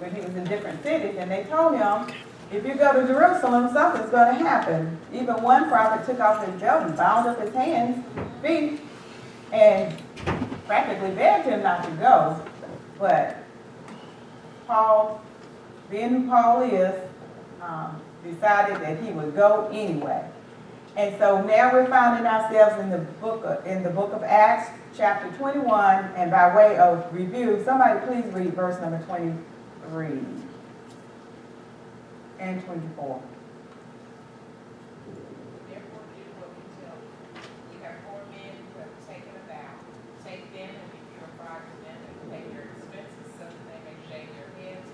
when he was in different cities, and they told him, if you go to Jerusalem, something's going to happen. Even one prophet took off his belt and bound up his hands, feet, and practically begged him not to go. But Paul, being who Paul is, decided that he would go anyway. And so now we're finding ourselves in the book of Acts, chapter 21, and by way of review, somebody please read verse number 23 and 24. Therefore do what we tell you. You have 4 men who have taken a vow. Take them and be purified for them and pay their expenses so that they may shave their heads,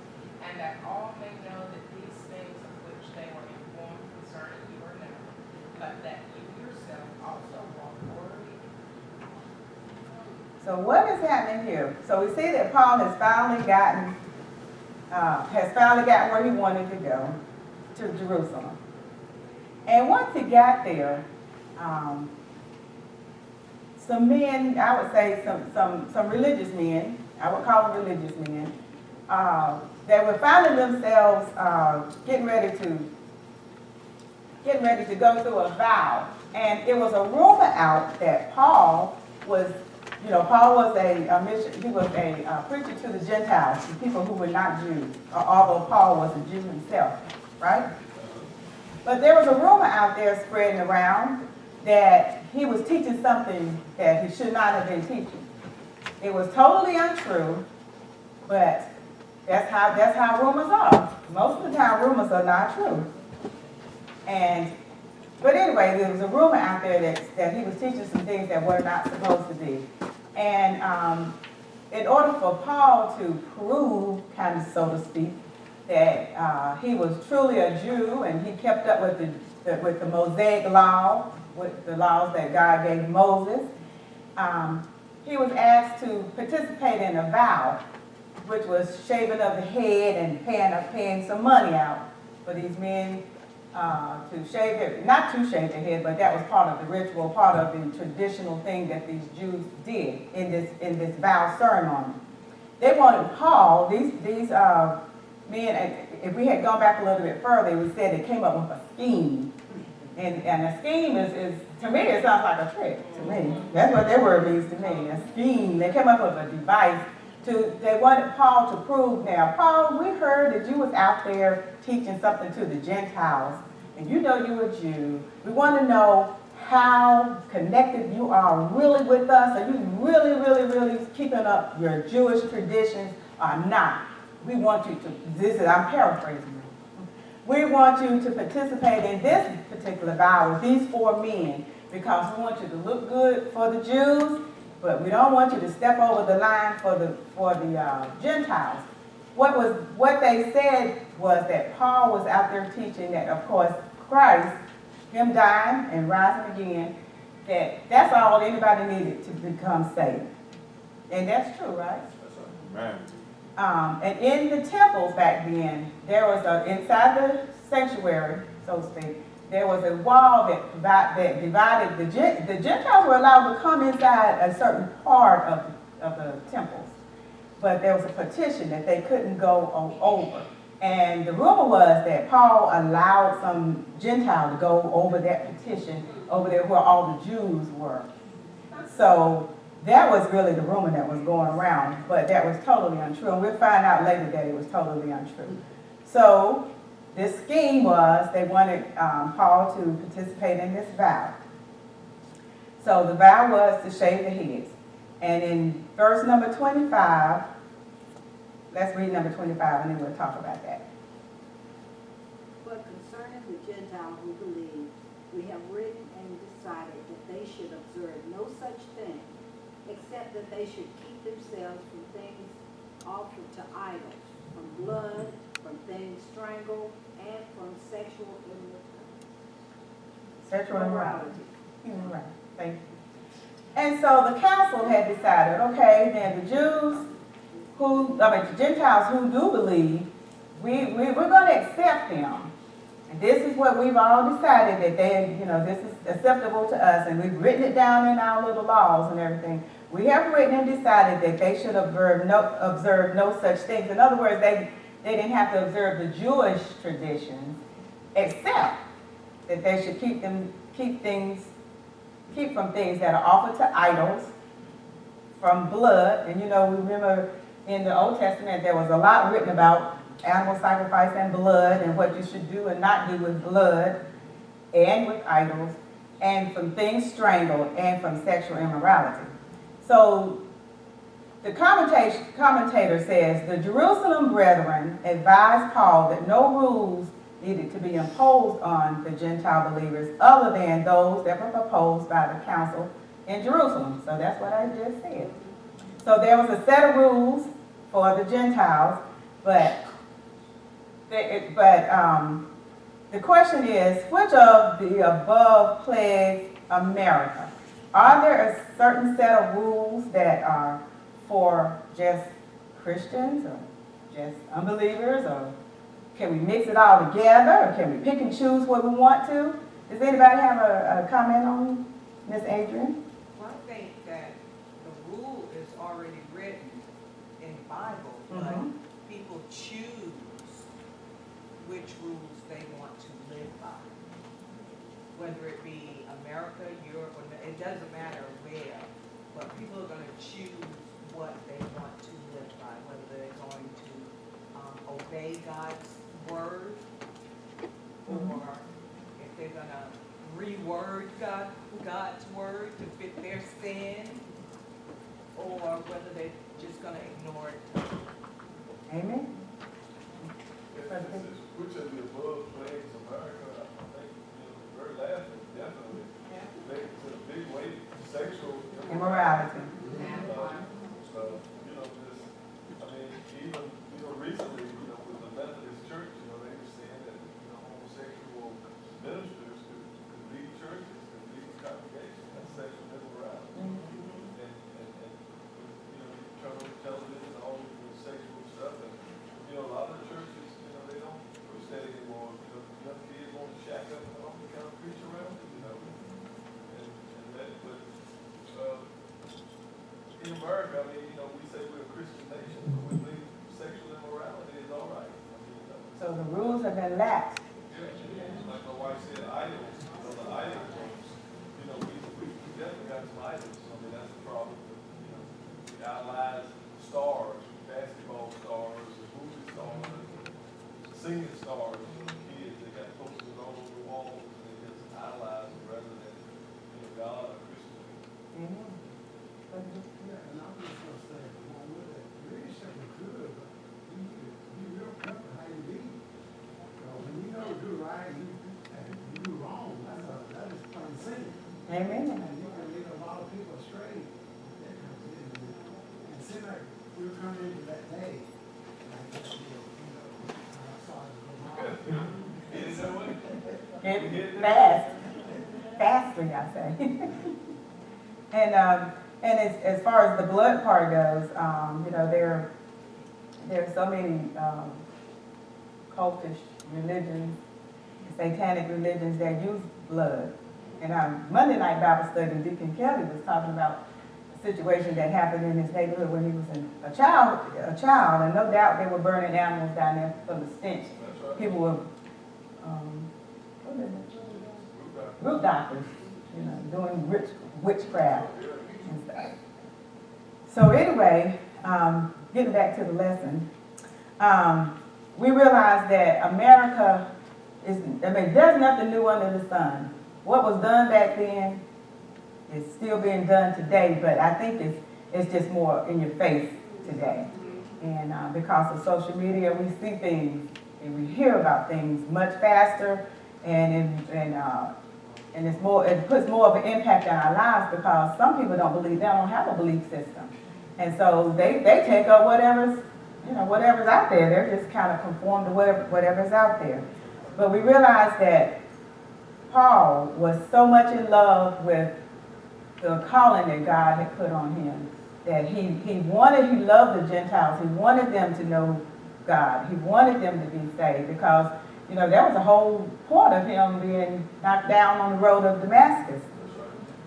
and that all may know that these things of which they were informed concerning you are known, but that you yourself also walk orderly. So what is happening here? So we see that Paul has finally gotten where he wanted to go, to Jerusalem. And once he got there, some men, I would say some religious men, I would call them religious men, they were finding themselves getting ready to go through a vow. And it was a rumor out that Paul was a mission. He was a preacher to the Gentiles, the people who were not Jews, although Paul was a Jew himself, right? But there was a rumor out there spreading around that he was teaching something that he should not have been teaching. It was totally untrue, but that's how rumors are. Most of the time, rumors are not true. But anyway, there was a rumor out there that he was teaching some things that were not supposed to be. And in order for Paul to prove, kind of so to speak, that he was truly a Jew and he kept up with the Mosaic law, with the laws that God gave Moses, he was asked to participate in a vow, which was shaving of the head and paying some money out for these men not to shave their head, but that was part of the ritual, part of the traditional thing that these Jews did in this vow ceremony. They wanted Paul, these men, and if we had gone back a little bit further, we said they came up with a scheme. And a scheme is, to me, it sounds like a trick to me. That's what their word means to me, a scheme. They came up with a device. They wanted Paul to prove, now, Paul, we heard that you was out there teaching something to the Gentiles, and you know you're a Jew. We want to know how connected you are really with us. Are you really, really, really keeping up your Jewish traditions or not? We want you to, I'm paraphrasing. We want you to participate in this particular vow with these 4 men because we want you to look good for the Jews, but we don't want you to step over the line for the Gentiles. What they said was that Paul was out there teaching that, of course, Christ, him dying and rising again, that's all anybody needed to become saved. And that's true, right? Amen. And in the temples back then, there was inside the sanctuary, so to speak, there was a wall that divided the Gentiles were allowed to come inside a certain part of the temples, but there was a partition that they couldn't go over. And the rumor was that Paul allowed some Gentile to go over that partition over there where all the Jews were. So that was really the rumor that was going around, but that was totally untrue. And we'll find out later that it was totally untrue. So this scheme was they wanted Paul to participate in this vow. So the vow was to shave the heads. And in verse number 25, let's read number 25 and then we'll talk about that. But concerning the Gentiles who believe, we have written and decided that they should observe no such thing, except that they should keep themselves from things offered to idols, from blood, from things strangled, and from sexual immorality. Right. Thank you. And so the council had decided, okay, then the Gentiles who do believe, we're going to accept them. And this is what we've all decided that this is acceptable to us, and we've written it down in our little laws and everything. We have written and decided that they should observe no such things. In other words, they didn't have to observe the Jewish traditions, except that they should keep from things that are offered to idols, from blood. And you know, we remember in the Old Testament there was a lot written about animal sacrifice and blood and what you should do and not do with blood and with idols, and from things strangled and from sexual immorality. So the commentator says, the Jerusalem brethren advised Paul that no rules needed to be imposed on the Gentile believers other than those that were proposed by the council in Jerusalem. So that's what I just said. So there was a set of rules for the Gentiles, but the question is, which of the above plagues America? Are there a certain set of rules that are for just Christians or just unbelievers, or can we mix it all together, or can we pick and choose what we want to? Does anybody have a comment on Miss Adrian? Well, I think that the rule is already written in the Bible, but people choose which rules they want to live by. Whether it be America, Europe, or it doesn't matter where, but people are going to choose what they want to live by, whether they're going to obey God's word, or if they're going to reword God's word to fit their sin, or whether they're just going to ignore it. Amen. Which of the above plagues America? I think the very last one definitely related to the big way sexual Immorality. So just I mean, even recently, with the Methodist Church, they were saying that homosexual ministers could lead churches, could lead congregations. That's sexual immorality. And you turn on television, all the sexual stuff, and a lot of the churches, they don't push that anymore. Young kids want to shack up and all kind of preach around it, and that, but in America, I mean, we say we're a Christian nation, but we believe sexual immorality is all right. So the rules have been laxed. Like my wife said, idols. The idols, we definitely got some idols. I mean, that's the problem. We idolize stars, basketball stars, movie stars, singing stars. Kids, they got posters all over the walls, and they just idolize them rather than God or Christian. Amen. Yeah, and I'm just gonna say, really something good, but you need to be real careful how you lead. When you know do right and you do wrong, that is plain sin. Amen. And you can lead a lot of people astray. That comes in, and it seems like we're coming into that day. Like, I'm sorry to go on. Is that what? Get fastly, I say. And as far as the blood part goes, there are so many cultish religions, satanic religions that use blood. And Monday night Bible study, Deacon Kelly was talking about a situation that happened in his neighborhood when he was a child, and no doubt they were burning animals down there from the stench. That's right. People were, root doctors, doing witchcraft and stuff. So anyway, getting back to the lesson, we realize that America there's nothing new under the sun. What was done back then is still being done today, but I think it's just more in your face today. And because of social media, we see things and we hear about things much faster, and it puts more of an impact on our lives because some people don't have a belief system. And so they take up whatever's out there. They're just kind of conform to whatever's out there. But we realize that Paul was so much in love with the calling that God had put on him that he loved the Gentiles. He wanted them to know God. He wanted them to be saved because, there was a whole point of him being knocked down on the road of Damascus.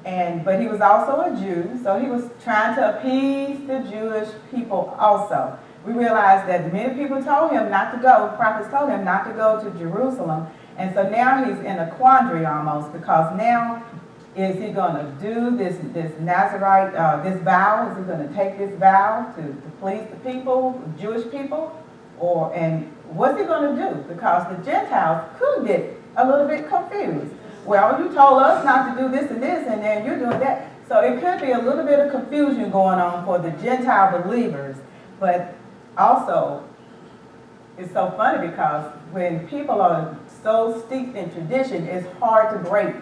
But he was also a Jew, so he was trying to appease the Jewish people also. we realize that many people told him not to go, prophets told him not to go to Jerusalem. And so now he's in a quandary almost, because now is he going to do this Nazarite, this vow? Is he going to take this vow to please the people, Jewish people? And what's he going to do? Because the Gentiles could get a little bit confused. Well, you told us not to do this, and then you're doing that. So it could be a little bit of confusion going on for the Gentile believers. But also, it's so funny because when people are so steeped in tradition, it's hard to break.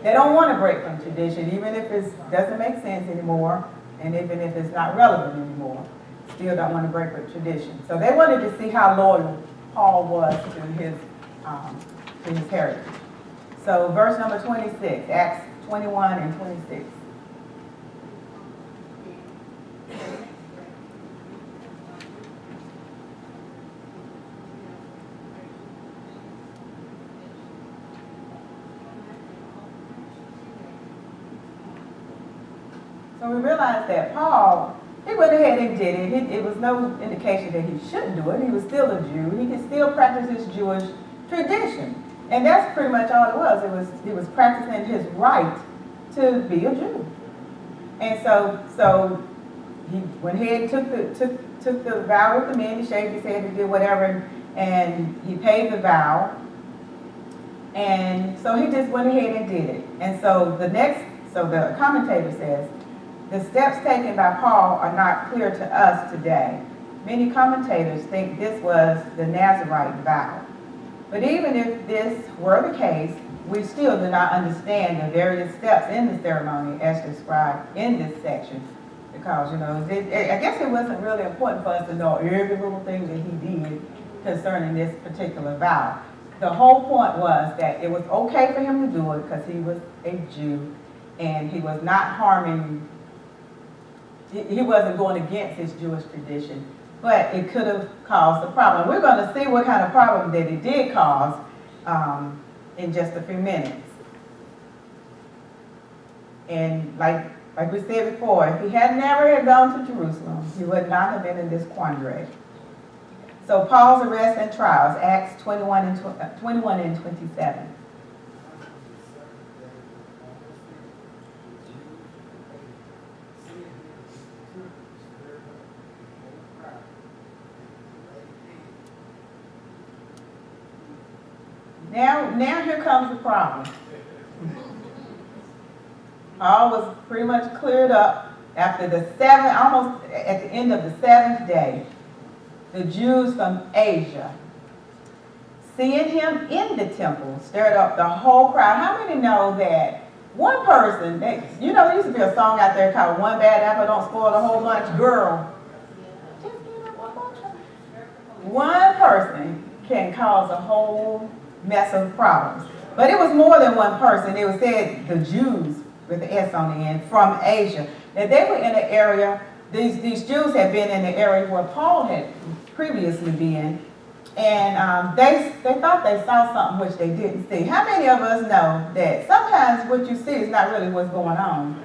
They don't want to break from tradition, even if it doesn't make sense anymore, and even if it's not relevant anymore. Still don't want to break with tradition. So they wanted to see how loyal Paul was to his heritage. So verse number 26, Acts 21 and 26. So we realized that Paul, he went ahead and did it. It was no indication that he shouldn't do it. He was still a Jew. He could still practice his Jewish tradition. And that's pretty much all it was. He was practicing his right to be a Jew. And so he went ahead and took the vow with the men. He shaved his head, he did whatever, and he paid the vow. And so he just went ahead and did it. And so the commentator says, the steps taken by Paul are not clear to us today. Many commentators think this was the Nazarite vow. But even if this were the case, we still do not understand the various steps in the ceremony as described in this section. Because, I guess it wasn't really important for us to know every little thing that he did concerning this particular vow. The whole point was that it was okay for him to do it because he was a Jew and he was not harming. He wasn't going against his Jewish tradition, but it could have caused a problem. We're going to see what kind of problem that it did cause in just a few minutes. And like we said before, if he had never gone to Jerusalem, he would not have been in this quandary. So Paul's arrest and trials, Acts 21 and 27. Now here comes the problem. All was pretty much cleared up after almost at the end of the seventh day. The Jews from Asia, seeing him in the temple, stirred up the whole crowd. How many know that one person, there used to be a song out there called "One Bad Apple Don't Spoil the Whole Bunch." Girl, one person can cause a whole mess of problems. But it was more than one person. It was said the Jews, with the S on the end, from Asia. Now they were in an area, these Jews had been in the area where Paul had previously been, and they thought they saw something which they didn't see. How many of us know that sometimes what you see is not really what's going on?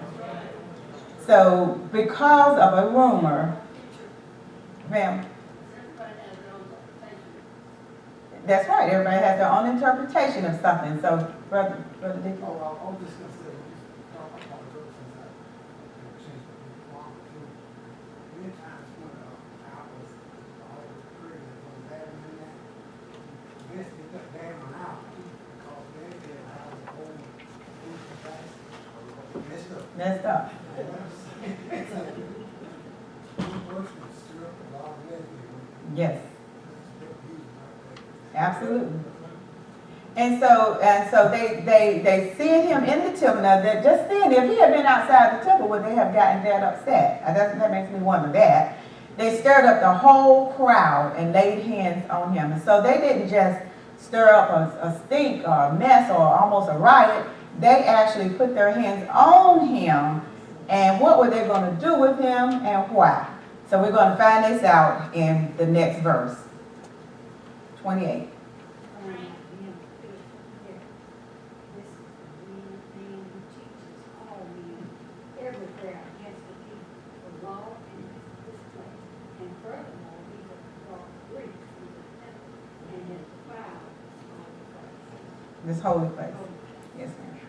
So because of a rumor, ma'am, that's right, everybody has their own interpretation of something. So, Brother Dick. Oh, I was just going to say, talk about the since I changed the block too. Many times when I was all the prayers was bad in that, this they took that one out because they did have the whole messed up. Messed up. Yes. Absolutely. And so they seen him in the temple. Now, just seeing if he had been outside the temple, would they have gotten that upset? That makes me wonder that. They stirred up the whole crowd and laid hands on him. And so they didn't just stir up a stink or a mess or almost a riot. They actually put their hands on him. And what were they going to do with him and why? So we're going to find this out in the next verse. 28. Everywhere against the people, the law and this place. And furthermore, we this holy place. Yes, ma'am.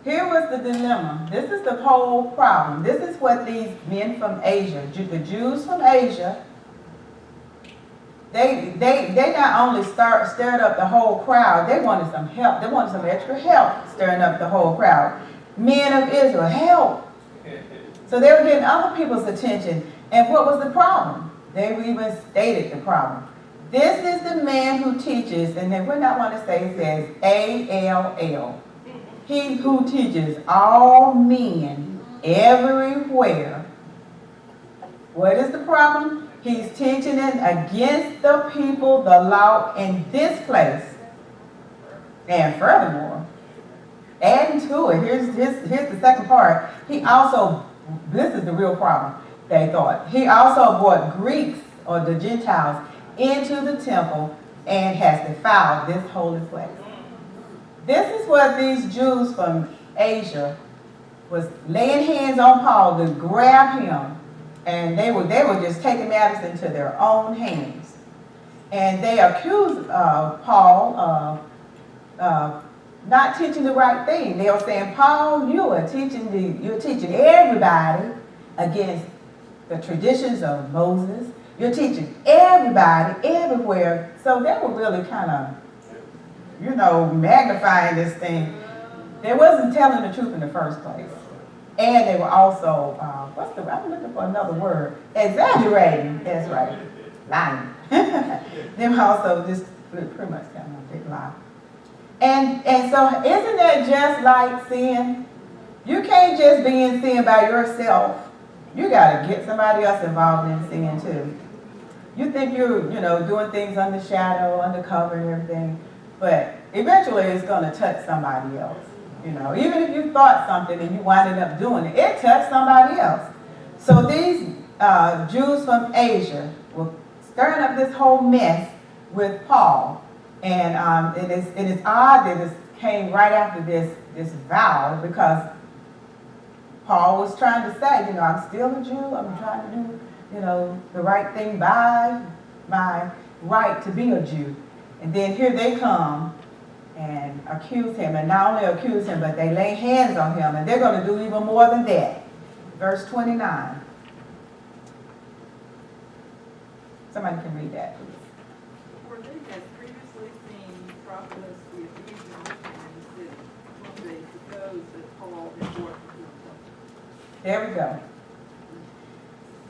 Here was the dilemma. This is the whole problem. This is what these men from Asia, the Jews from Asia, they not only stirred up the whole crowd, they wanted some help. They wanted some extra help stirring up the whole crowd. Men of Israel, help. So they were getting other people's attention. And what was the problem? They even stated the problem. This is the man who teaches, and then what I want to say, it says A-L-L. He who teaches all men everywhere. What is the problem? He's teaching it against the people, the law in this place. And furthermore, adding to it, here's the second part. He also, this is the real problem, they thought. He also brought Greeks, or the Gentiles, into the temple and has defiled this holy place. This is what these Jews from Asia was laying hands on Paul to grab him, and they were just taking matters into their own hands. And they accused Paul of not teaching the right thing. They were saying, Paul, you're teaching everybody against the traditions of Moses. You're teaching everybody, everywhere. So they were really kind of, magnifying this thing. They wasn't telling the truth in the first place. And they were also, I'm looking for another word, exaggerating. That's right, lying. They were also just pretty much kind of a big lie. And so isn't that just like sin? You can't just be in sin by yourself. You got to get somebody else involved in sin too. You think you're, doing things under shadow, undercover and everything, but eventually it's going to touch somebody else. Even if you thought something and you winded up doing it, it touched somebody else. So these Jews from Asia were stirring up this whole mess with Paul. And it is odd that this came right after this vow, because Paul was trying to say, I'm still a Jew. I'm trying to do, the right thing by my right to be a Jew. And then here they come and accuse him, and not only accuse him, but they lay hands on him, and they're going to do even more than that. Verse 29. Somebody can read that, please. For they had previously seen prophetess the Ephesian in the city, whom they supposed that Paul had brought to them. There we go.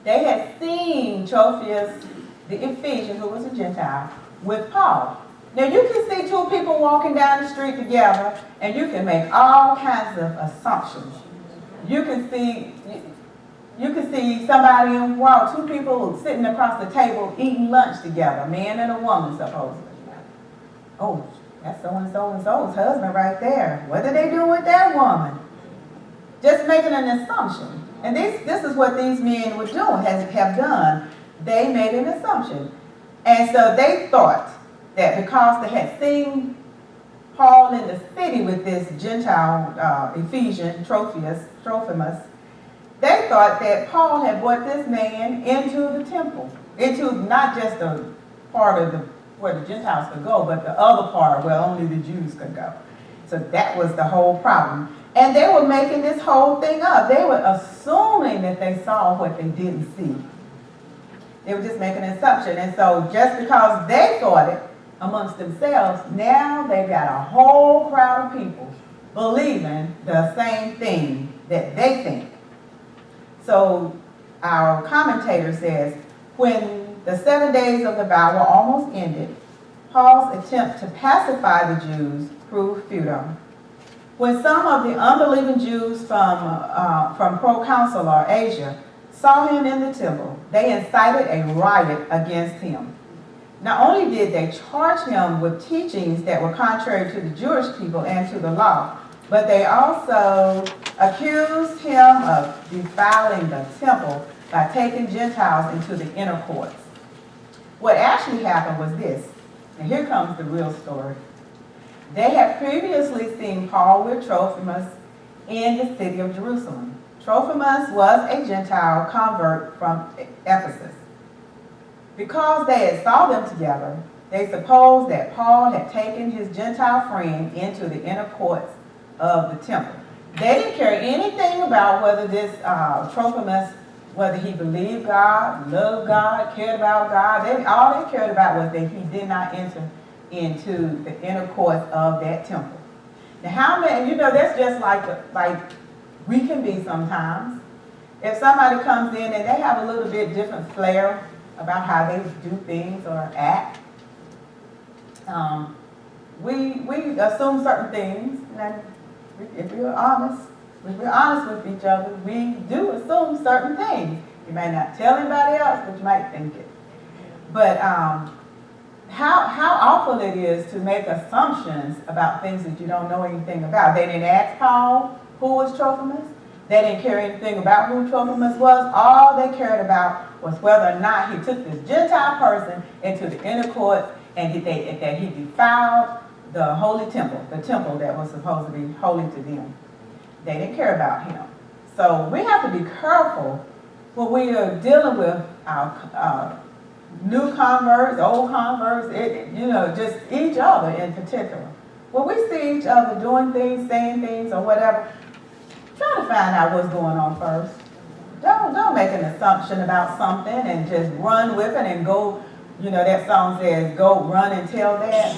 They had seen Trophimus the Ephesian, who was a Gentile, with Paul. Now you can see two people walking down the street together, and you can make all kinds of assumptions. You can see somebody in two people sitting across the table eating lunch together, a man and a woman supposedly. Oh, that's so-and-so and so's husband right there. What are they doing with that woman? Just making an assumption. And this is what these men were doing, have done. They made an assumption. And so they thought that because they had seen Paul in the city with this Gentile Ephesian, Trophimus, they thought that Paul had brought this man into the temple, into not just the part of where the Gentiles could go, but the other part where only the Jews could go. So that was the whole problem. And they were making this whole thing up. They were assuming that they saw what they didn't see. They were just making an assumption. And so just because they thought it amongst themselves, now they've got a whole crowd of people believing the same thing that they think. So our commentator says, when the 7 days of the vow were almost ended, Paul's attempt to pacify the Jews proved futile. When some of the unbelieving Jews from proconsular Asia saw him in the temple, they incited a riot against him. Not only did they charge him with teachings that were contrary to the Jewish people and to the law, but they also accused him of defiling the temple by taking Gentiles into the inner courts. What actually happened was this, and here comes the real story. They had previously seen Paul with Trophimus in the city of Jerusalem. Trophimus was a Gentile convert from Ephesus. Because they had saw them together, They supposed that Paul had taken his Gentile friend into the inner courts of the temple. They didn't care anything about whether this Trophimus, whether he believed God, loved God, cared about God. All they cared about was that he did not enter into the inner courts of that temple. Now, how many, that's just like we can be sometimes. If somebody comes in and they have a little bit different flair about how they do things or act, we assume certain things. And if we're honest with each other, we do assume certain things. You may not tell anybody else, but you might think it. But how awful it is to make assumptions about things that you don't know anything about. They didn't ask Paul who was Trophimus. They didn't care anything about who Trophimus was. All they cared about was whether or not he took this Gentile person into the inner courts and that he defiled the holy temple, the temple that was supposed to be holy to them. They didn't care about him. So we have to be careful when we are dealing with our new converts, old converts, just each other in particular. When we see each other doing things, saying things, or whatever, try to find out what's going on first. Don't make an assumption about something and just run with it and go, that song says, go run and tell that.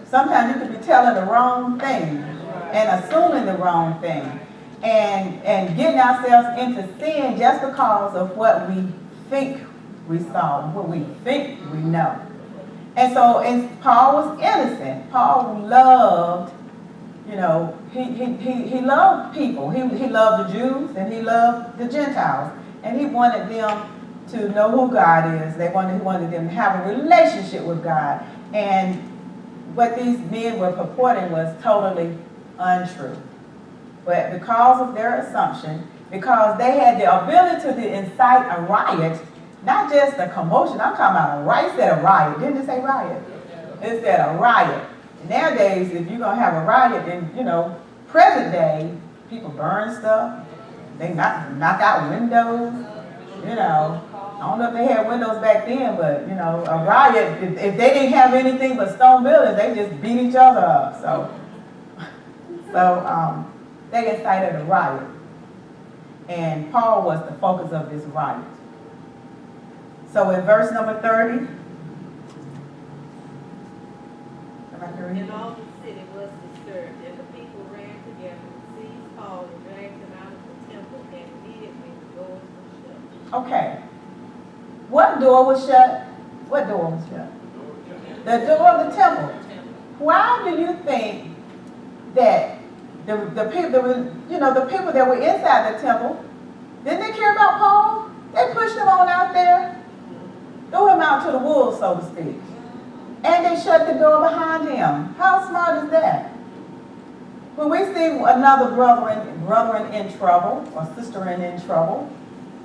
Sometimes you could be telling the wrong thing and assuming the wrong thing and getting ourselves into sin just because of what we think we saw, what we think we know. And Paul was innocent. Paul loved, he loved people. He loved the Jews and he loved the Gentiles. And he wanted them to know who God is. He wanted them to have a relationship with God. And what these men were purporting was totally untrue. But because of their assumption, because they had the ability to incite a riot, not just a commotion, I'm talking about a riot. It said a riot. Didn't it say riot? It said a riot. Nowadays, if you're going to have a riot, then, present day, people burn stuff. They knock out windows. I don't know if they had windows back then, but, a riot, if they didn't have anything but stone buildings, they just beat each other up. So they incited a riot. And Paul was the focus of this riot. So in verse number 30, and all the city was disturbed, and the people ran together, seized Paul, and dragged him out of the temple, and immediately the doors were shut. Okay. What door was shut? What door was shut? The door of the temple. Why do you think that the people that were inside the temple, didn't they care about Paul? They pushed him on out there, threw him out to the wolves, so to speak. And they shut the door behind him. How smart is that? When we see another brethren in trouble, or sister in trouble,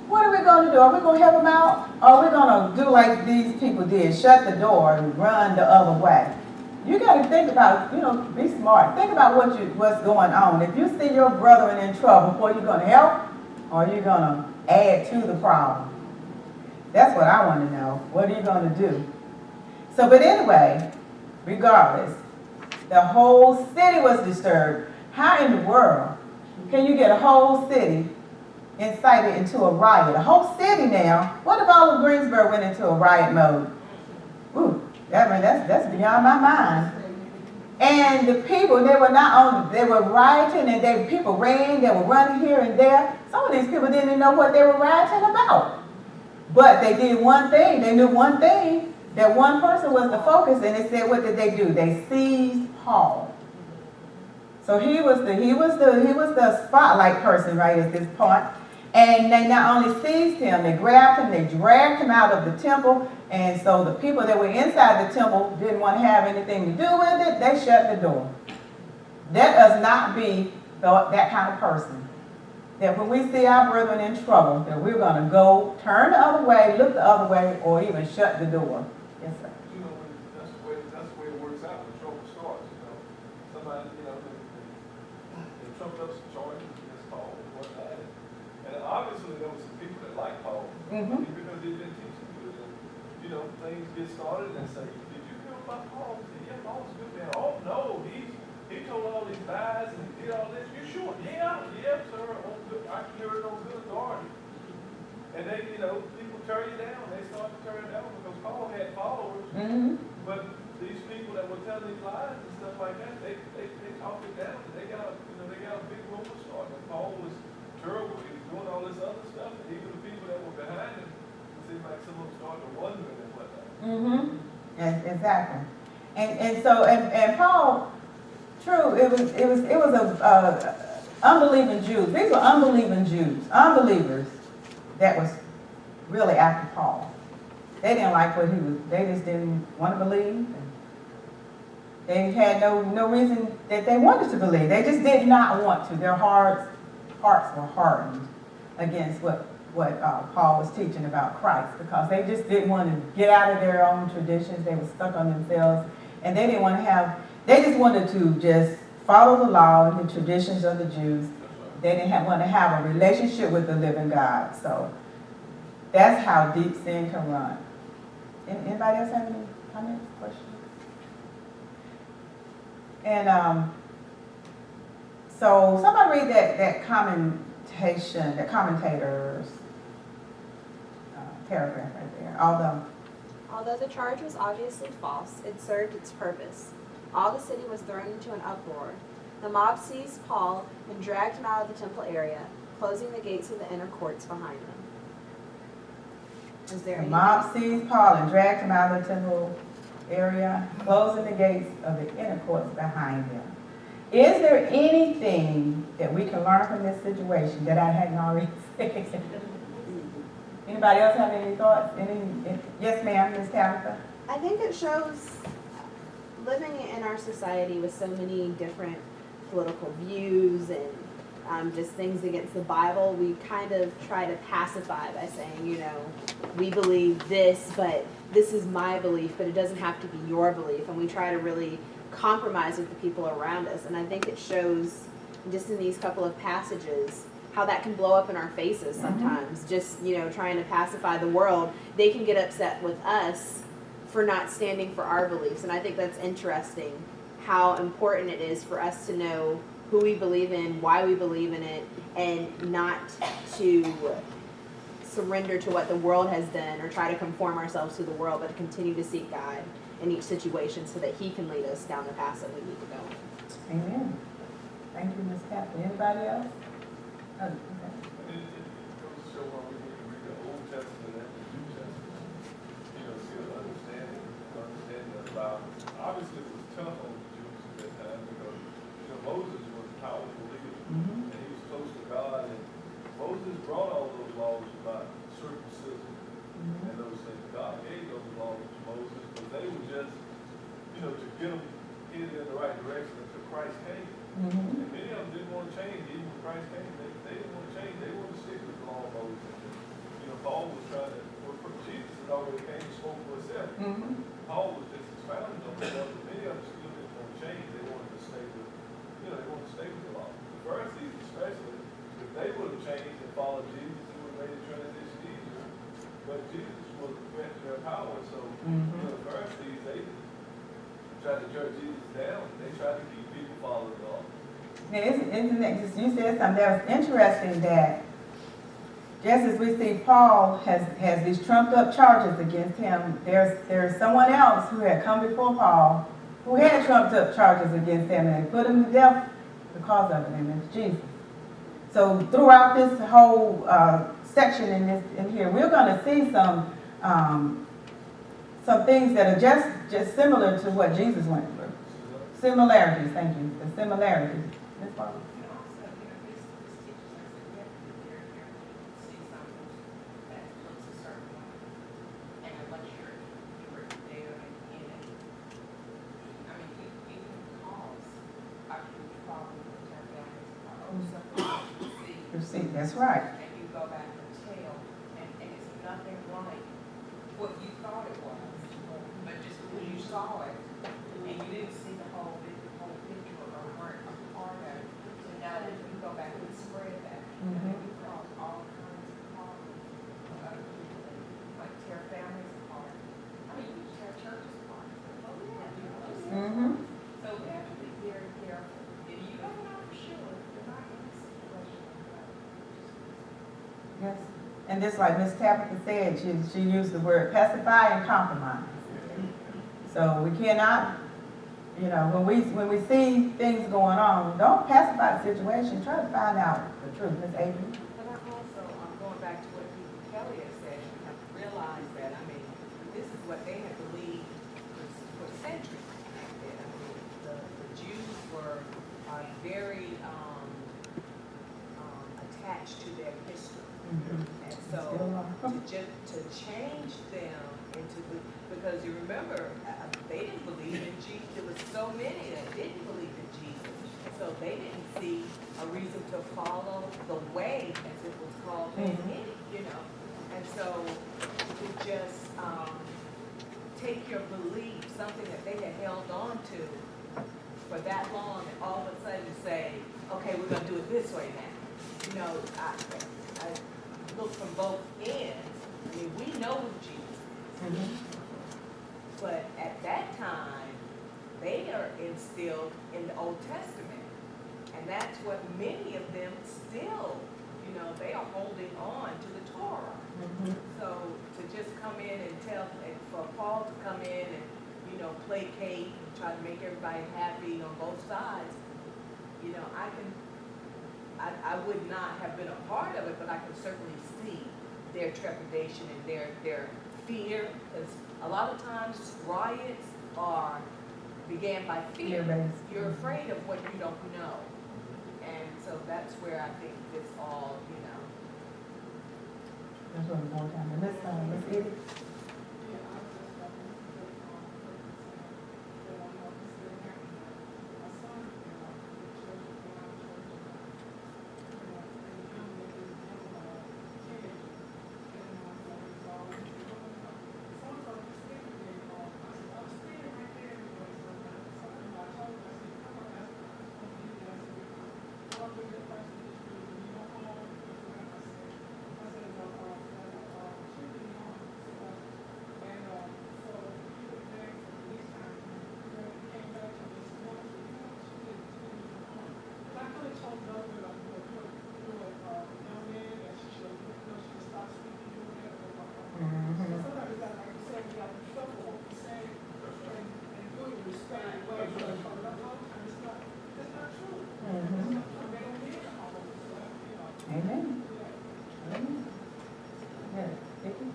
what are we going to do? Are we going to help them out? Or are we going to do like these people did, shut the door and run the other way? You got to think about, be smart. Think about what's going on. If you see your brethren in trouble, what are you going to help? Or are you going to add to the problem? That's what I want to know. What are you going to do? So, but anyway, regardless, the whole city was disturbed. How in the world can you get a whole city incited into a riot? A whole city now. What if all of Greensboro went into a riot mode? Ooh, that's beyond my mind. And the people, they were rioting, and people ran, they were running here and there. Some of these people didn't even know what they were rioting about. But they did one thing, they knew one thing, that one person was the focus, and they said, what did they do? They seized Paul. So he was the spotlight person right at this point. And they not only seized him, they grabbed him, they dragged him out of the temple. And so the people that were inside the temple didn't want to have anything to do with it. They shut the door. Let us not be that kind of person. That when we see our brethren in trouble, that we're going to go turn the other way, look the other way, or even shut the door. Yes, sir. That's the way it works out when trouble starts. Somebody, they trumped up some charges against Paul and whatnot. And obviously there were some people that liked Paul, because he had been teaching good. And, things get started and say, did you hear about Paul? Yeah, Paul's a good man. Oh, no, he told all these lies and he did all this. You sure? Yeah, sir. I can hear it on good authority. And then, people turn you down. They start to turn you down because Paul had followers. Mm-hmm. But these people that were telling these lies and stuff like that, they talked it down. They got a big rumor started. And Paul was terrible. He was doing all this other stuff. And even the people that were behind him, it seemed like some of them started to wonder and whatnot. Mm-hmm. Yes, exactly. And Paul, true, it was a unbelieving Jews. These were unbelieving Jews, unbelievers that was really after Paul. They didn't like what he was, they just didn't want to believe. They had no reason that they wanted to believe. They just did not want to. Their hearts were hardened against what Paul was teaching about Christ, because they just didn't want to get out of their own traditions. They were stuck on themselves, and they didn't want to they just wanted to just follow the law and the traditions of the Jews. They didn't want to have a relationship with the living God. So that's how deep sin can run. Anybody else have any comments, questions? And so somebody read that commentator's paragraph right there. Although the charge was obviously false, it served its purpose. All the city was thrown into an uproar. The mob seized Paul and dragged him out of the temple area, closing the gates of the inner courts behind them. Is there The any? mob seized Paul and dragged him out of the temple area, closing the gates of the inner courts behind them. Is there anything that we can learn from this situation that I hadn't already said? Anybody else have any thoughts? Yes, ma'am, Ms. Tabitha? I think it shows living in our society with so many different political views and just things against the Bible, we kind of try to pacify by saying, we believe this, but this is my belief, but it doesn't have to be your belief. And we try to really compromise with the people around us. And I think it shows just in these couple of passages how that can blow up in our faces sometimes. Just, trying to pacify the world. They can get upset with us for not standing for our beliefs. And I think that's interesting, how important it is for us to know who we believe in, why we believe in it, and not to surrender to what the world has done or try to conform ourselves to the world, but continue to seek God in each situation so that He can lead us down the path that we need to go. Amen. Thank you, Ms. Captain. Anybody else? Oh, okay. It goes to show why we need to read the Old Testament and the New Testament. To get an understanding about, obviously it was tough on the Jews at that time because Moses was a powerful leader and he was close to God, and Moses brought all those laws about circumcision and those things. God gave those laws to Moses, but they were just, to get them headed in the right direction until Christ came. And many of them didn't want to change. Even when Christ came, they didn't want to change. They wanted to stick with the law of Moses. Paul was trying to, Jesus had already came and spoke for himself. Paul was just expounding on himself, but many of them still didn't want to change. They wanted to stay with, they wanted to stay with the law. The Pharisees especially, if they would have changed and followed Jesus, it would have made the transition easier. But Jesus was threatening their power, so the Pharisees, they tried to jerk Jesus down. They tried to keep people following the law. Now, isn't that just, you said something that was interesting, that just as we see Paul has these trumped up charges against him, there's someone else who had come before Paul who had trumped up charges against him, and they put him to death because of it, and it's Jesus. So throughout this whole section in here, we're going to see some things that are just similar to what Jesus went through. Similarities, thank you. The similarities. Ms. Barbara? And also, this teaches us that we have to be very careful to see something that looks a certain way. And unless you're there and in it, you can cause a huge problem with your families or something you see. That's right. And you go back and tell, and it's nothing like what you thought it was. But just because you saw it, and you didn't see the whole picture or weren't a part of it, so now that you go back and spread that, and then you cause all kinds of problems for other people, like tear families apart. Yes. And just like Ms. Tabitha said, she used the word pacify and compromise. So we cannot, you know, when we see things going on, don't pacify the situation. Try to find out the truth, Ms. Avery. But I'm going back to what Deacon Kelly has said, you have to realize that, I mean, this is what they had believed for centuries. And, I mean, the Jews are very attached to their history. And so to change them because you remember, they didn't believe in Jesus. There was so many that didn't believe in Jesus. So they didn't see a reason to follow the way, as it was called, you know. And so to just take your belief, something that they had held on to for that long, and all of a sudden say, okay, we're going to do it this way now. You know, I look from both ends. I mean, we know who Jesus is. But at that time, they are instilled in the Old Testament. And that's what many of them still, you know, they are holding on to the Torah. So to just come in and and for Paul to come in and, you know, placate and try to make everybody happy on both sides, you know, I would not have been a part of it, but I can certainly see their trepidation and their fear, because a lot of times riots began by fear. You're afraid of what you don't know. And so that's where I think this all, you know. That's what we're going down. Miss Edie? Amen. Amen. Yeah. Vicky?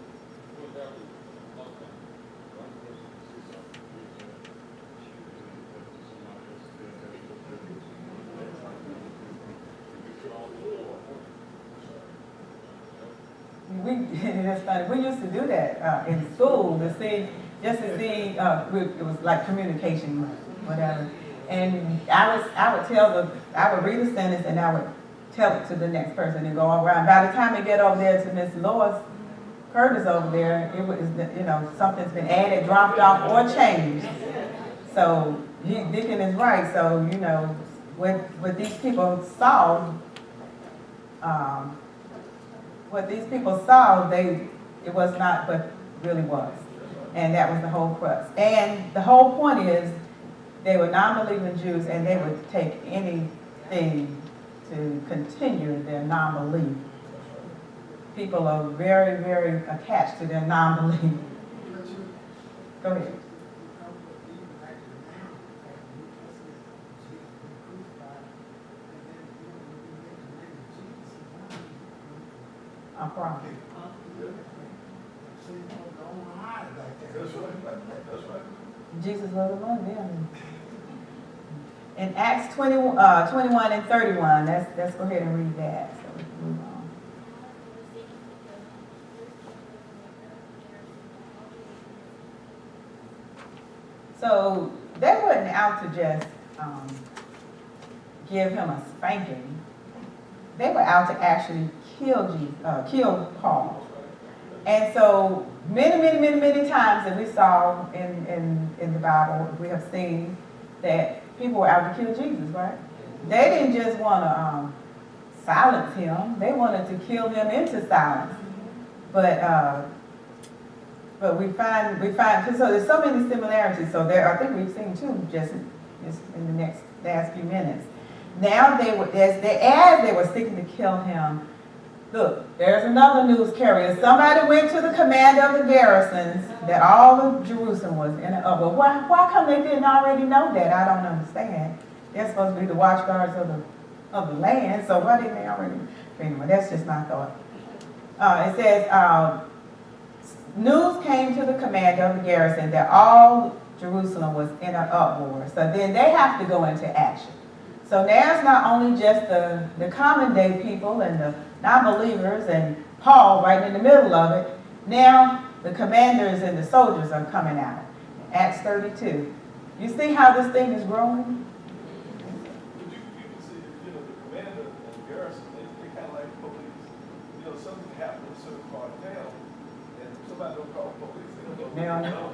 That's funny. We used to do that in school to see, it was like communication, whatever. And I would read a sentence and I would tell it to the next person and go around. By the time we get over there to Miss Lois Curtis over there, it was, you know, something's been added, dropped off, or changed. So Deacon is right. So, you know, what these people saw, it was not what really was. And that was the whole crux. And the whole point is they were non-believing Jews and they would take anything to continue their non-belief. People are very, very attached to their non-belief. Go ahead. A problem. That's right. Jesus was among them. In Acts 21 and 31, let's go ahead and read that. So we can move on. So they wasn't out to just give him a spanking. They were out to actually kill Paul. And so many times that we saw in the Bible, we have seen that people were out to kill Jesus, right? They didn't just want to silence him. They wanted to kill him into silence. But we find so there's so many similarities. So I think we've seen two just in the last few minutes. Now as they were seeking to kill him, Look, there's another news carrier. Somebody went to the commander of the garrisons that all of Jerusalem was in an uproar. Why come they didn't already know that? I don't understand. They're supposed to be the watchguards of the land, so why didn't they already? Anyway, that's just my thought. It says, news came to the commander of the garrison that all Jerusalem was in an uproar. So then they have to go into action. So now it's not only just the common day people and the non-believers and Paul right in the middle of it. Now the commanders and the soldiers are coming out. Acts 32. You see how this thing is growing? But you can see, you know, the commander and the garrison, they kind of like police. You know, something happened in a certain part of town, and somebody don't call the police. They don't know.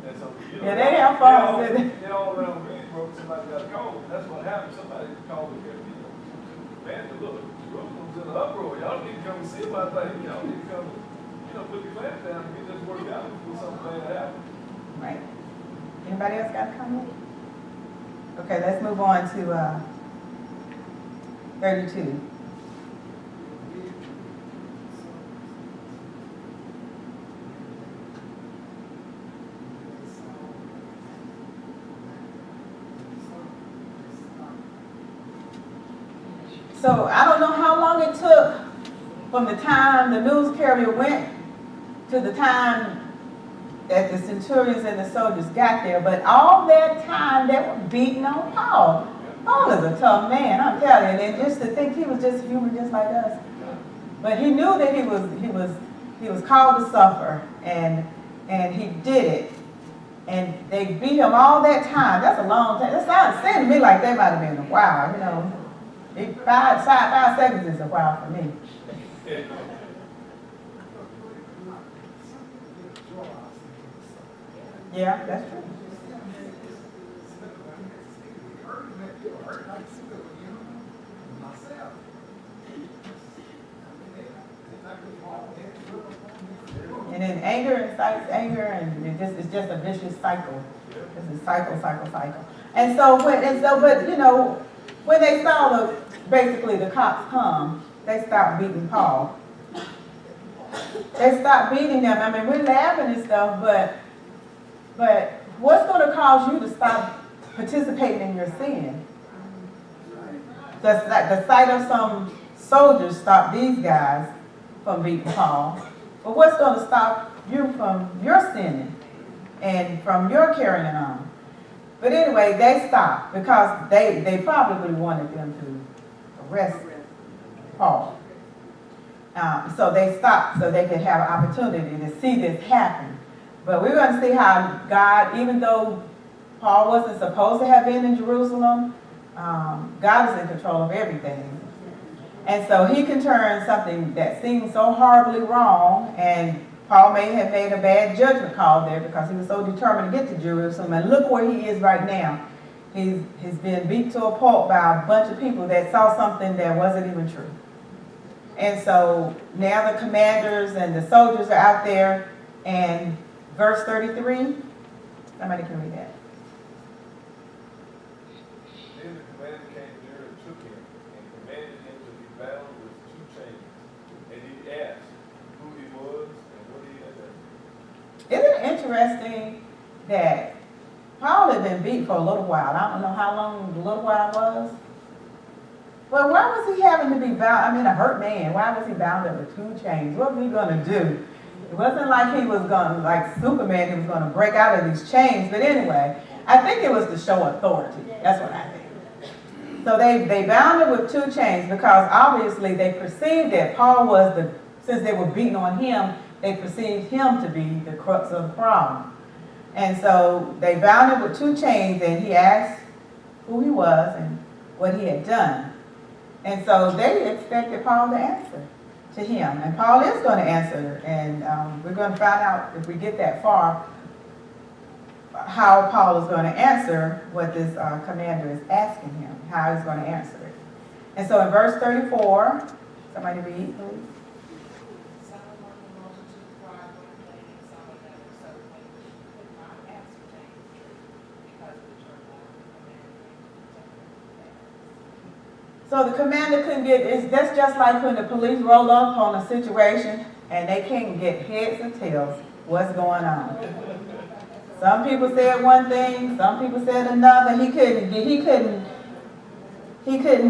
And so, you know, Yeah, they have phones. They all around Greensboro, somebody got a call. That's what happened. Somebody called the commander, look, Jerusalem's in an uproar. Y'all need to come and see about things. Y'all need to come, you know, put your flag down and get this work out before something bad happens. Right. Anybody else got a comment? Okay, let's move on to 32. So I don't know how long it took from the time the news carrier went to the time that the centurions and the soldiers got there, but all that time they were beating on Paul. Paul is a tough man, I'm telling you, and just to think he was just human just like us. But he knew that he was called to suffer, and he did it. And they beat him all that time. That's a long time. That sounds saying to me like they might have been a while, you know. 5 seconds is a while for me. Yeah, that's true. And then anger incites anger, and it's just a vicious cycle. It's a cycle. And so, but you know, when they saw basically the cops come, they stopped beating Paul. They stopped beating them. I mean, we're laughing and stuff, but what's going to cause you to stop participating in your sin? The sight of some soldiers stopped these guys from beating Paul. But what's going to stop you from your sinning and from your carrying on? But anyway, they stopped because they probably wanted them to arrest Paul. So they stopped so they could have an opportunity to see this happen. But we're going to see how God, even though Paul wasn't supposed to have been in Jerusalem, God is in control of everything. And so he can turn something that seems so horribly wrong, and Paul may have made a bad judgment call there because he was so determined to get to Jerusalem. And look where he is right now. He's been beat to a pulp by a bunch of people that saw something that wasn't even true. And so now the commanders and the soldiers are out there, and verse 33, somebody can read that. Then the commander came near and took him and commanded him to be bound with 2 chains. And he asked who he was and what he had done. Isn't it interesting that Paul had been beat for a little while? I don't know how long the little while was. But why was he having to be bound? I mean, a hurt man. Why was he bound up with 2 chains? What was he going to do? It wasn't like he was going to, like Superman, he was going to break out of these chains. But anyway, I think it was to show authority. That's what I think. So they bound him with 2 chains because obviously they perceived that Paul was since they were beating on him, they perceived him to be the crux of the problem. And so they bound him with 2 chains, and he asked who he was and what he had done. And so they expected Paul to answer to him. And Paul is going to answer. And we're going to find out, if we get that far, how Paul is going to answer what this commander is asking him, how he's going to answer it. And so in verse 34, somebody read, please. Some among the multitude cried one thing and some another, so when he could not ascertain the truth because of the turmoil, the commander came to the temple. So the commander couldn't get, that's just like when the police roll up on a situation and they can't get heads or tails what's going on. Some people said one thing, some people said another. He couldn't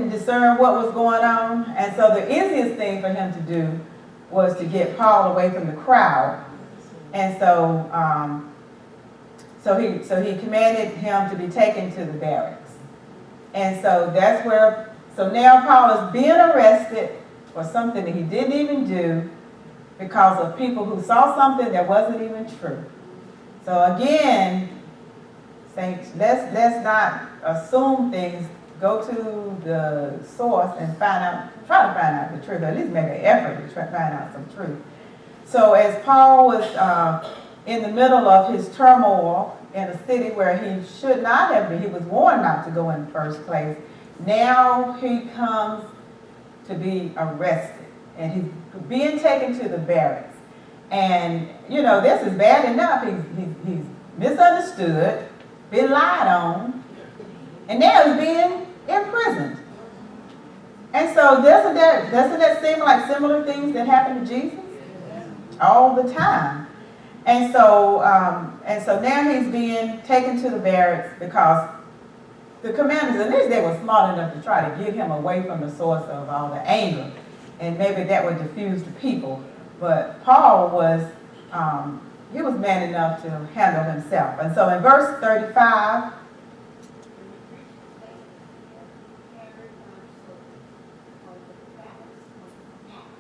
discern what was going on. And so the easiest thing for him to do was to get Paul away from the crowd. And so, so he commanded him to be taken to the barracks. And so that's where, so now Paul is being arrested for something that he didn't even do because of people who saw something that wasn't even true. So again, saints, let's not assume things. Go to the source and try to find out the truth, or at least make an effort to try to find out some truth. So as Paul was in the middle of his turmoil in a city where he should not have been, he was warned not to go in the first place. Now he comes to be arrested, and he's being taken to the barracks. And, you know, this is bad enough. He's misunderstood, been lied on, and now he's being imprisoned. And so doesn't that seem like similar things that happen to Jesus? All the time. And so now he's being taken to the barracks because the commanders, at least they were smart enough to try to get him away from the source of all the anger. And maybe that would diffuse the people. But Paul was, he was man enough to handle himself. And so in verse 35,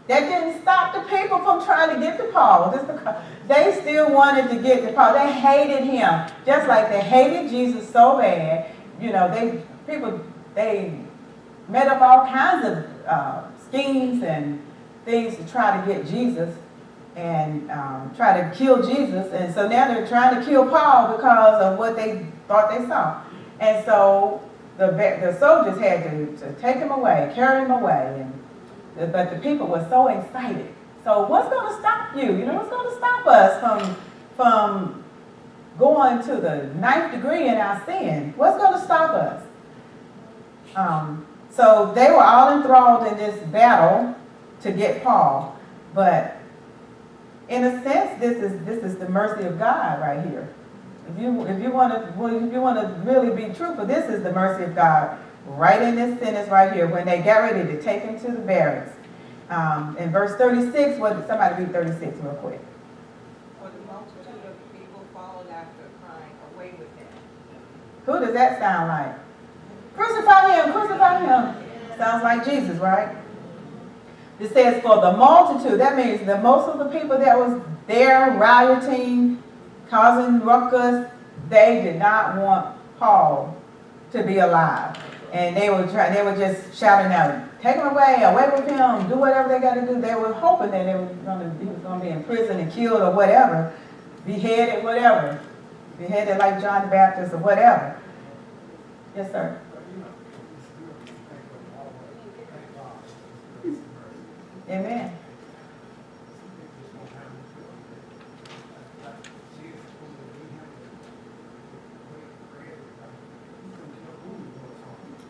that didn't stop the people from trying to get to Paul. Just because they still wanted to get to Paul. They hated him, just like they hated Jesus so bad. You know, they made up all kinds of schemes and things to try to get Jesus and try to kill Jesus. And so now they're trying to kill Paul because of what they thought they saw. And so the soldiers had to take him away, carry him away. But the people were so excited. So what's going to stop you? You know, what's going to stop us from going to the 9th degree in our sin? What's going to stop us? So they were all enthralled in this battle to get Paul. But in a sense, this is the mercy of God right here. If you want to really be truthful, this is the mercy of God. Right in this sentence right here, when they got ready to take him to the barracks. In verse 36, somebody read 36 real quick. For the multitude of people followed after, crying, "Away with him." Who does that sound like? Crucify him, crucify him. Sounds like Jesus, right? It says for the multitude, that means that most of the people that was there rioting, causing ruckus, they did not want Paul to be alive. And they were just shouting out, take him away with him, do whatever they got to do. They were hoping that he was going to be in prison and killed or whatever, beheaded, whatever. Beheaded like John the Baptist or whatever. Yes, sir. Amen.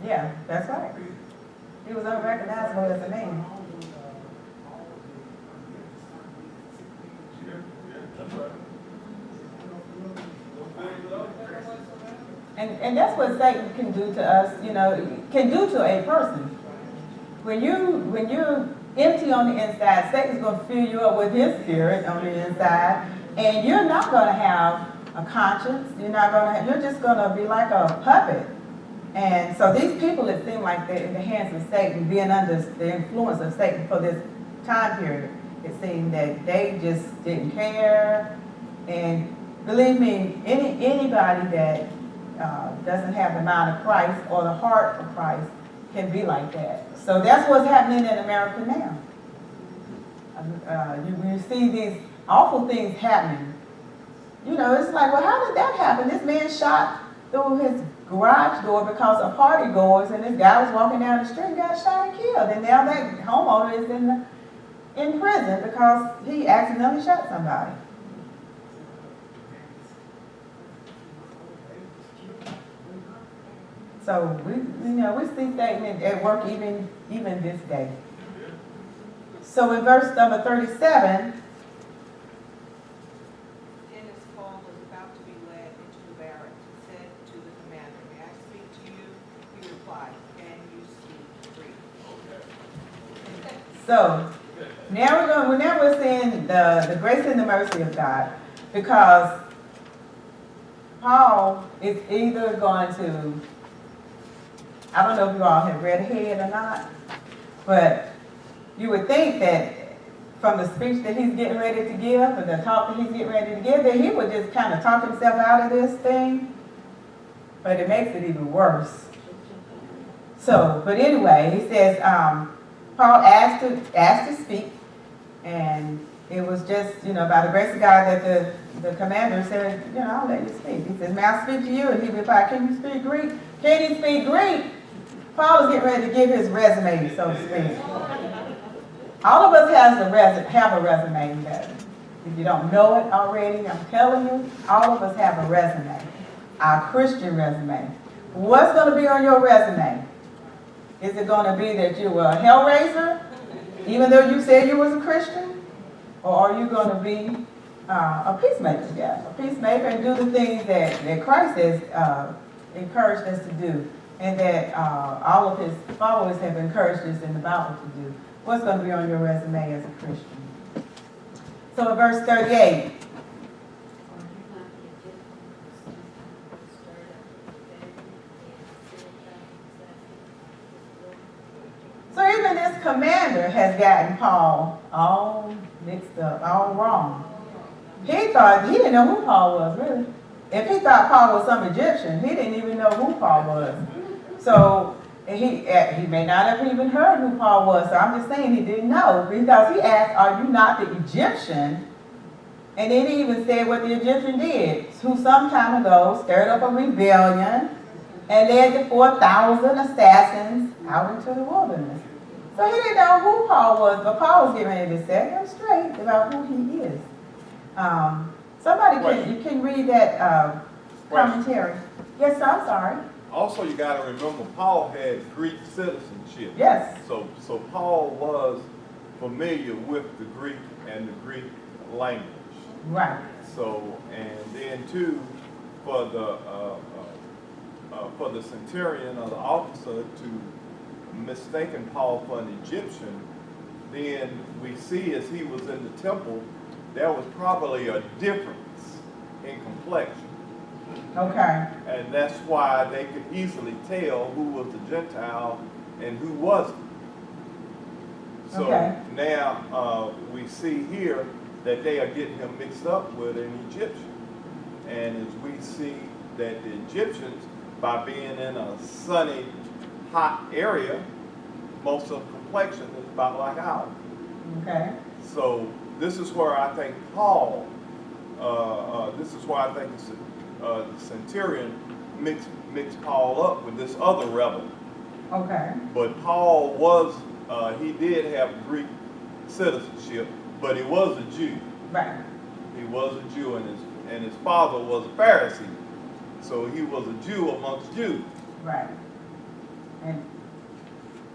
Yeah, that's right. He was unrecognizable as a man. And that's what Satan can do to us, you know, can do to a person. When you're empty on the inside, Satan's going to fill you up with his spirit on the inside, and you're not going to have a conscience. You're just going to be like a puppet. And so these people, it seemed like they're in the hands of Satan, being under the influence of Satan for this time period. It seemed that they just didn't care. And believe me, anybody that doesn't have the mind of Christ or the heart for Christ can be like that. So that's what's happening in America now. You see these awful things happening. You know, it's like, well, how did that happen? This man shot through his garage door because of party goers, and this guy was walking down the street and got shot and killed. And now that homeowner is in prison because he accidentally shot somebody. So we see Satan at work even this day. So in verse number 37, Then as Paul was about to be led into the barracks, he said to the commander, "May I speak to you?" He replied, "Can you speak Greek?" so now we're seeing the grace and the mercy of God, because Paul is either going to, I don't know if you all have read ahead or not, but you would think that from the speech that he's getting ready to give, or the talk that he's getting ready to give, that he would just kind of talk himself out of this thing, but it makes it even worse. So, but anyway, he says, Paul asked to speak, and it was just, by the grace of God that the commander said, I'll let you speak. He says, "May I speak to you?" And he replied, "Can you speak Greek?" Can he speak Greek? Paul is getting ready to give his resume, so to speak. All of us have a resume. That if you don't know it already, I'm telling you, all of us have a resume, our Christian resume. What's going to be on your resume? Is it going to be that you were a hellraiser, even though you said you was a Christian? Or are you going to be a peacemaker? Yeah, a peacemaker, and do the things that Christ has encouraged us to do, and that all of his followers have encouraged us in the Bible to do. What's going to be on your resume as a Christian? So in verse 38, so even this commander has gotten Paul all mixed up, all wrong. He didn't know who Paul was, really. If he thought Paul was some Egyptian, he didn't even know who Paul was. So he may not have even heard who Paul was. So I'm just saying he didn't know, because he asked, "Are you not the Egyptian?" And then he even said what the Egyptian did, who some time ago stirred up a rebellion and led the 4,000 assassins out into the wilderness. So he didn't know who Paul was, but Paul was getting ready to set him straight about who he is. You can read that commentary. Yes, sir, I'm sorry. Also, you got to remember, Paul had Greek citizenship. Yes. So Paul was familiar with the Greek and the Greek language. Right. So, and then too, for the centurion or the officer to mistaken Paul for an Egyptian, then we see as he was in the temple, there was probably a difference in complexion. Okay. And that's why they could easily tell who was a Gentile and who wasn't. So now we see here that they are getting him mixed up with an Egyptian. And as we see that the Egyptians, by being in a sunny, hot area, most of the complexion is about like ours. Okay. So this is where I think Paul, this is why I think the centurion mixed Paul up with this other rebel. Okay. But Paul was, he did have Greek citizenship, but he was a Jew. Right. He was a Jew, and his father was a Pharisee. So he was a Jew amongst Jews. Right. And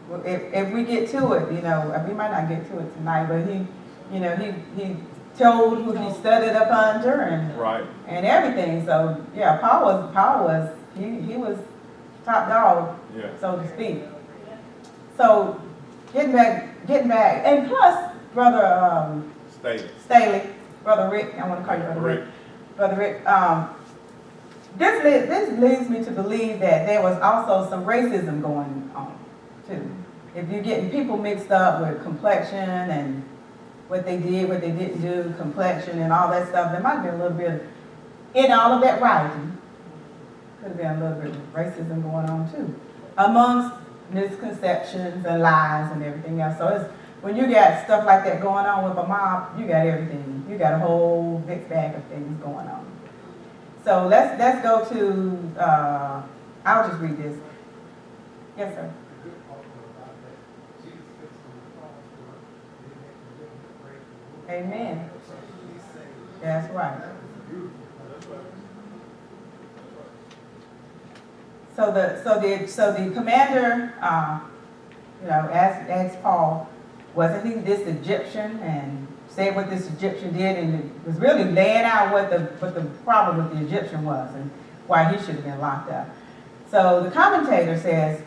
well, if we get to it, we might not get to it tonight, but he told who he studied up under and everything. So yeah, Paul was he was top dog, so to speak. So getting back, and plus Brother Staley, Brother Rick, I want to call you Brother Rick. Brother Rick, this leads me to believe that there was also some racism going on too. If you're getting people mixed up with complexion and what they did, what they didn't do, complexion and all that stuff, there might be a little bit in all of that writing. Could have been a little bit of racism going on too, amongst misconceptions and lies and everything else. So it's, when you got stuff like that going on with a mob, you got everything. You got a whole big bag of things going on. So let's go to, I'll just read this. Yes, sir. Amen. That's right. So the commander, asked Paul, wasn't he this Egyptian, and said what this Egyptian did, and it was really laying out what the problem with the Egyptian was and why he should have been locked up. So the commentary says,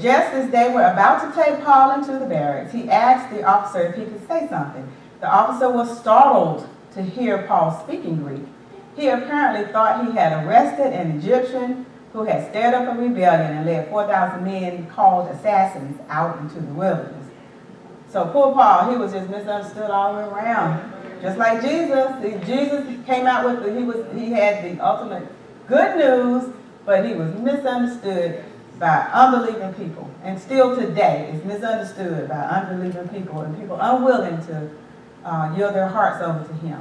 just as they were about to take Paul into the barracks, he asked the officer if he could say something. The officer was startled to hear Paul speaking Greek. He apparently thought he had arrested an Egyptian who had stirred up a rebellion and led 4,000 men called assassins out into the wilderness. So poor Paul, he was just misunderstood all the way around. Just like Jesus. Jesus came out with he had the ultimate good news, but he was misunderstood by unbelieving people. And still today is misunderstood by unbelieving people and people unwilling to yield their hearts over to him.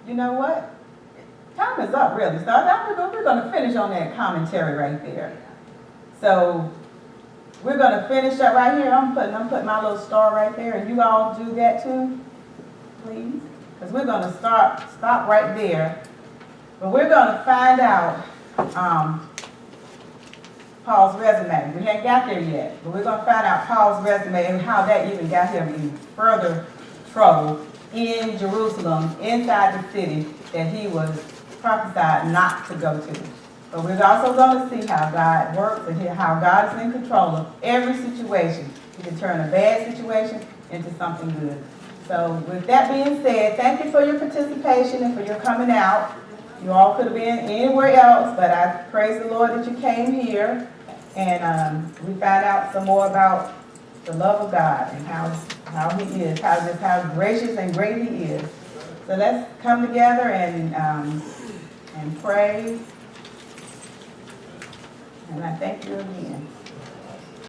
You know what? Time is up, really. So we're going to finish on that commentary right there. So we're going to finish up right here. I'm putting my little star right there, and you all do that too, please, because we're going to stop right there. But we're going to find out Paul's resume. We haven't got there yet, but we're going to find out Paul's resume and how that even got him in further trouble in Jerusalem, inside the city that he was prophesied not to go to. But we're also going to see how God works and how God is in control of every situation. He can turn a bad situation into something good. So with that being said, thank you for your participation and for your coming out. You all could have been anywhere else, but I praise the Lord that you came here. And we found out some more about the love of God and how he is, how gracious and great he is. So let's come together and pray. And I thank you again.